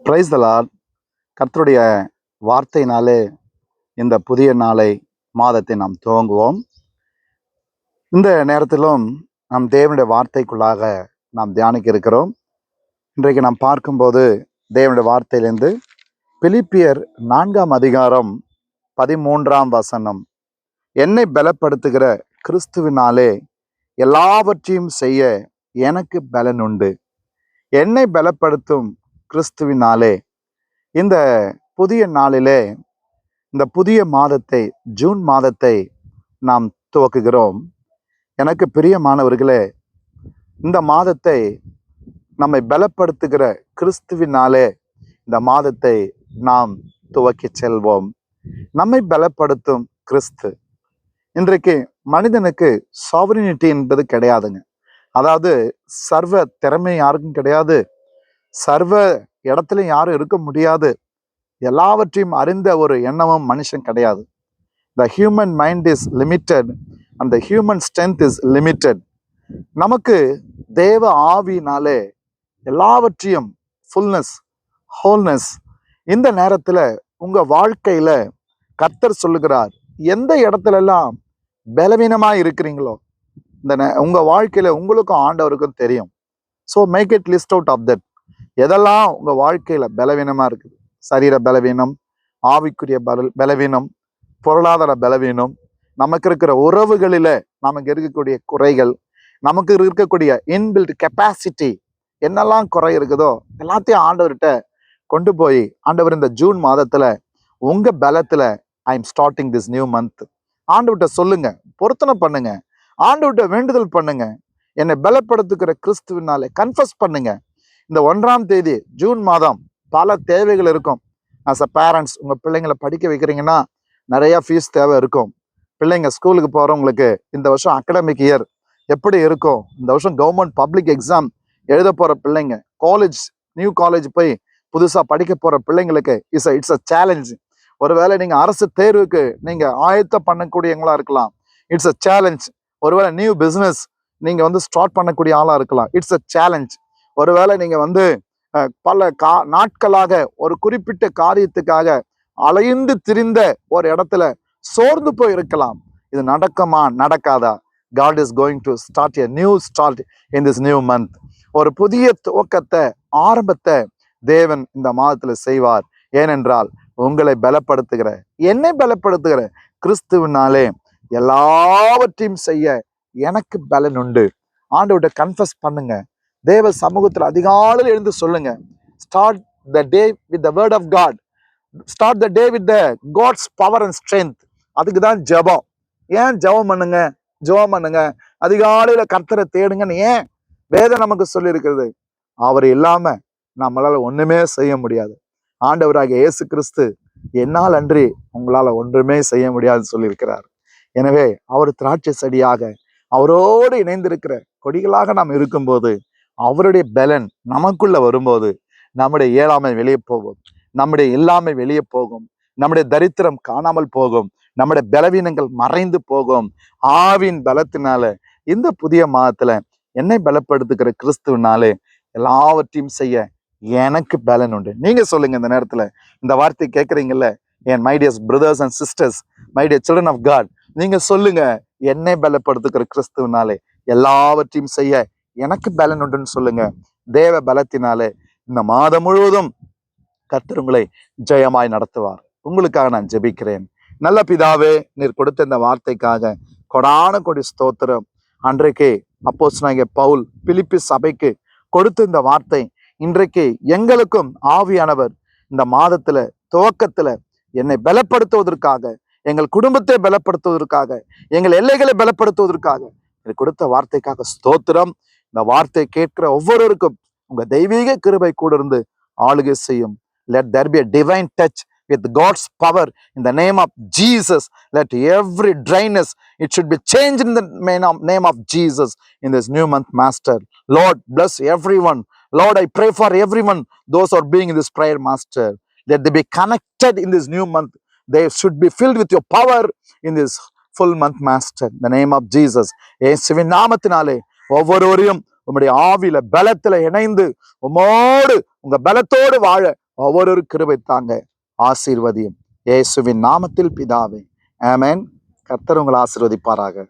Praise the Lord. கர்த்தருடைய வார்த்தையினாலே இந்த புதிய நாளை மாதத்தை நாம் துவங்குவோம். இந்த நேரத்திலும் நாம் தேவனுடைய வார்த்தைக்குள்ளாக நாம் தியானிக்க இருக்கிறோம். இன்றைக்கு நாம் பார்க்கும்போது தேவனுடைய வார்த்தையிலிருந்து பிலிப்பியர் 4ஆம் அதிகாரம் 13ஆம் வசனம், என்னை பலப்படுத்துகிற கிறிஸ்துவினாலே எல்லாவற்றையும் செய்ய எனக்கு பலன் உண்டு. என்னை பலப்படுத்தும் கிறிஸ்துவினாலே இந்த புதிய நாளிலே, இந்த புதிய மாதத்தை, ஜூன் மாதத்தை நாம் துவக்குகிறோம். எனக்கு பிரியமானவர்களே, இந்த மாதத்தை நம்மை பலப்படுத்துகிற கிறிஸ்துவினாலே இந்த மாதத்தை நாம் துவக்கி செல்வோம். நம்மை பலப்படுத்தும் கிறிஸ்து. இன்றைக்கு மனிதனுக்கு சாவரினிட்டி என்பது கிடையாதுங்க. அதாவது சர்வ திறமை யாருக்கும் கிடையாது, சர்வ இடத்துல யாரும் இருக்க முடியாது, எல்லாவற்றையும் அறிந்த ஒரு எண்ணமும் மனுஷன் கிடையாது. The human mind is limited and the human strength is limited. நமக்கு தேவ ஆவியினாலே எல்லாவற்றையும் ஃபுல்னஸ், ஹோல்னஸ். இந்த நேரத்துல உங்க வாழ்க்கையில கர்த்தர் சொல்லுகிறார், எந்த இடத்துல எல்லாம் பலவீனமா இருக்கிறீங்களோ உங்க வாழ்க்கையில உங்களுக்கும் ஆண்டவருக்கும் தெரியும். So make it list out of that. எதெல்லாம் உங்க வாழ்க்கையில பலவீனமா இருக்குது, சரீர பலவீனம், ஆவிக்குரிய பலவீனம், பொருளாதார பலவீனம், நமக்கு இருக்கிற உறவுகளில நமக்கு இருக்கக்கூடிய குறைகள், நமக்கு இருக்கக்கூடிய இன்பில்ட் கெப்பாசிட்டி, என்னெல்லாம் குறை இருக்குதோ எல்லாத்தையும் ஆண்டவர்கிட்ட கொண்டு போய், ஆண்டவர் இந்த ஜூன் மாதத்துல உங்க பலத்துல I am starting this new month, ஆண்டவர்கிட்ட சொல்லுங்க, பொருத்தனை பண்ணுங்க, ஆண்டவர்கிட்ட வேண்டுதல் பண்ணுங்க. என்னை பலப்படுத்துகிற கிறிஸ்துவினாலே கன்ஃபஸ் பண்ணுங்க. இந்த 1ஆம் தேதி ஜூன் மாதம் பல தேவைகள் இருக்கும். ஆஸ் அ பேரண்ட்ஸ், உங்க பிள்ளைங்களை படிக்க வைக்கிறீங்கன்னா நிறைய ஃபீஸ் தேவை இருக்கும். பிள்ளைங்க ஸ்கூலுக்கு போறவங்களுக்கு இந்த வருஷம் அகடமிக் இயர் எப்படி இருக்கும், இந்த வருஷம் கவர்மெண்ட் பப்ளிக் எக்ஸாம் எழுத போற பிள்ளைங்க, காலேஜ், நியூ காலேஜ் போய் புதுசா படிக்க போற பிள்ளைங்களுக்கு இட்ஸ் அ சேலஞ்ச். ஒருவேளை நீங்க அரசு தேர்வுக்கு நீங்க ஆயத்தம் பண்ணக்கூடியவங்களா இருக்கலாம், இட்ஸ் அ சேலஞ்ச். ஒருவேளை நியூ பிசினஸ் நீங்க ஸ்டார்ட் பண்ணக்கூடிய ஆளா இருக்கலாம், இட்ஸ் அ சேலஞ்ச். ஒருவேளை நீங்க பல நாட்களாக ஒரு குறிப்பிட்ட காரியத்துக்காக அலைந்து திரிந்த ஒரு இடத்துல சோர்ந்து போய் இருக்கலாம். இது நடக்குமா, நடக்காதா? God is going to start a new start in this new month. ஒரு புதிய துவக்கத்தை, ஆரம்பத்தை தேவன் இந்த மாதத்துல செய்வார். ஏனென்றால் உங்களை பலப்படுத்துகிற, என்னை பலப்படுத்துகிற கிறிஸ்துவினாலே எல்லாவற்றையும் செய்ய எனக்கு பலன் உண்டு. ஆண்டவர்கிட்ட கன்ஃபஸ் பண்ணுங்க. தேவ சமூகத்தில் அதிகாலையில் எழுந்து சொல்லுங்க. Start the day with the word of God. Start the day with the God's power and strength. அதுக்கு தான் ஜெபம். ஏன் ஜெபம் பண்ணுங்க, ஜெபம் பண்ணுங்க, அதிகாலையில கர்த்தரை தேடுங்கன்னு ஏன் வேதம் நமக்கு சொல்லி இருக்கிறது? அவர் இல்லாம நம்மளால ஒண்ணுமே செய்ய முடியாது. ஆண்டவராகிய இயேசு கிறிஸ்து, என்னால் அன்றி உங்களால ஒன்றுமே செய்ய முடியாதுன்னு சொல்லியிருக்கிறார். எனவே அவர் திராட்சை செடியாக, அவரோடு இணைந்திருக்கிற கொடிகளாக நாம் இருக்கும்போது, அவருடைய பலன் நமக்குள்ள வரும்போது நம்முடைய இயலாமை வெளியே போகும், நம்முடைய இல்லாமை வெளியே போகும், நம்முடைய தரித்திரம் காணாமல் போகும், நம்முடைய பலவீனங்கள் மறைந்து போகும். ஆவின் பலத்தினால இந்த புதிய மாதத்துல என்னை பலப்படுத்துகிற கிறிஸ்துவினாலே எல்லாவற்றையும் செய்ய எனக்கு பலன் உண்டு. நீங்க சொல்லுங்க. இந்த நேரத்துல இந்த வார்த்தை கேட்குறீங்கல்ல, என் my dear brothers and sisters, my dear children of God, நீங்க சொல்லுங்க, என்னை பலப்படுத்துகிற கிறிஸ்துவினாலே எல்லாவற்றையும் செய்ய எனக்கு பலன் உண்டுன்னு சொல்லுங்க. தேவ பலத்தினாலே இந்த மாதம் முழுவதும் கர்த்தர் உங்களை ஜெயமாய் நடத்துவார். உங்களுக்காக நான் ஜெபிக்கிறேன். நல்ல பிதாவே, நீர் கொடுத்த இந்த வார்த்தைக்காக கொடான கொடி ஸ்தோத்திரம். அன்றைக்கு அப்போஸ்தலனாகிய பவுல் பிலிப்பி சபைக்கு கொடுத்த இந்த வார்த்தை இன்றைக்கு எங்களுக்கும் ஆவியானவர் இந்த மாதத்துல துவக்கத்துல என்னை பலப்படுத்துவதற்காக, எங்கள் குடும்பத்தை பலப்படுத்துவதற்காக, எங்கள் எல்லைகளை பலப்படுத்துவதற்காக கொடுத்த வார்த்தைக்காக ஸ்தோத்திரம். இந்த வார்த்தை கேட்கிற ஒவ்வொருவருக்கும் உங்க தெய்வீக கிருபை கூட இருந்து ஆளுகை செய்யும். Let there be a divine touch with God's power in the name of Jesus. Let every dryness, it should be changed in the name of Jesus in this new month, Master. Lord, bless everyone. Lord, I pray for everyone, those who are being in this prayer, Master. Let they be connected in this new month. They should be filled with your power in this full month, Master. In the name of Jesus. இயேசுவின் நாமத்தினாலே ஒவ்வொருவரையும் உம்முடைய ஆவியில பலத்துல இணைந்து உம்மோடு, உங்க பலத்தோடு வாழ ஒவ்வொரு கிருபை தாங்க, ஆசீர்வதியும். இயேசுவின் நாமத்தில் பிதாவே, ஆமென். கர்த்தர் உங்களை ஆசீர்வதிப்பாராக.